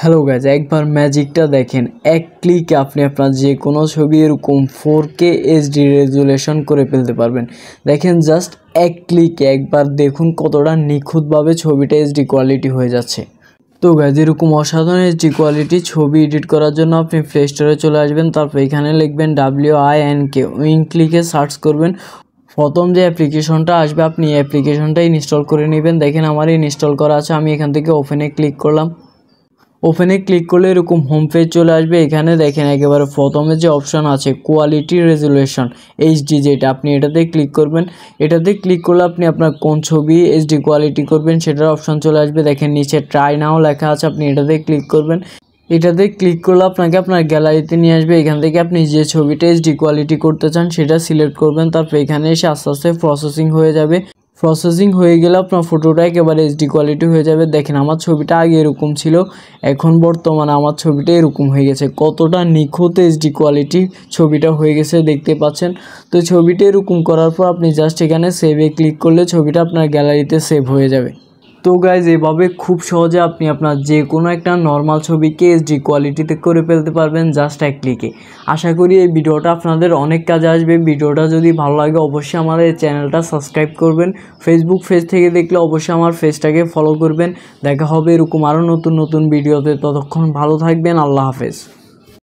Hello guys, একবার ম্যাজিকটা দেখেন। এক ক্লিকে আপনি আপনার যে কোনো ছবি এরকম 4K HD রেজুলেশন করে ফেলতে পারবেন। দেখেন জাস্ট এক ক্লিকে একবার দেখুন কতটা নিখুঁতভাবে ছবিটা HD কোয়ালিটি হয়ে যাচ্ছে। তো গাইজ, এরকম অসাধারণ HD কোয়ালিটি ছবি এডিট করার জন্য আপনি প্লে স্টোরে চলে আসবেন, তারপর এখানে লিখবেন WINK, উইঙ্কলিকে সার্চ করবেন। প্রথম যে অ্যাপ্লিকেশনটা আসবে আপনি এই অ্যাপ্লিকেশনটা ইনস্টল করে নেবেন। দেখেন আমার ইনস্টল করা আছে, আমি এখান থেকে ওপেনে ক্লিক করলাম। ওপেনে ক্লিক করলে এরকম হোম পেজ চলে আসবে। এখানে দেখেন একেবারে প্রথমে যে অপশান আছে কোয়ালিটি রেজুলেশন HD, যেটা আপনি এটাতে ক্লিক করবেন। এটাতে ক্লিক করলে আপনি আপনার কোন ছবি HD কোয়ালিটি করবেন সেটার অপশান চলে আসবে। দেখেন নিচে ট্রাই নাও লেখা আছে, আপনি এটাতে ক্লিক করবেন। এটাতে ক্লিক করলে আপনাকে আপনার গ্যালারিতে নিয়ে আসবে। এখান থেকে আপনি যে ছবিটা HD কোয়ালিটি করতে চান সেটা সিলেক্ট করবেন। তারপর এখানে এসে আস্তে আস্তে প্রসেসিং হয়ে যাবে। প্রসেসিং হয়ে গেলে আপনার ফটোটা একেবারে HD কোয়ালিটি হয়ে যাবে। দেখেন আমার ছবিটা আগে এরকম ছিল, এখন বর্তমানে আমার ছবিটা এরকম হয়ে গেছে। কতটা নিখুঁত HD কোয়ালিটি ছবিটা হয়ে গেছে দেখতে পাচ্ছেন। তো ছবিটা এরকম করার পর আপনি জাস্ট এখানে সেভে ক্লিক করলে ছবিটা আপনার গ্যালারিতে সেভ হয়ে যাবে। তো গাইজ, এভাবে খুব সহজে আপনি আপনার যে কোনো একটা নর্মাল ছবিকে HD কোয়ালিটিতে করে ফেলতে পারবেন জাস্ট এক ক্লিকে। আশা করি এই ভিডিওটা আপনাদের অনেক কাজে আসবে। ভিডিওটা যদি ভালো লাগে অবশ্যই আমার এই চ্যানেলটা সাবস্ক্রাইব করবেন। ফেসবুক পেজ থেকে দেখলে অবশ্যই আমার পেজটাকে ফলো করবেন। দেখা হবে এরকম আরও নতুন নতুন ভিডিওতে। ততক্ষণ ভালো থাকবেন। আল্লাহ হাফেজ।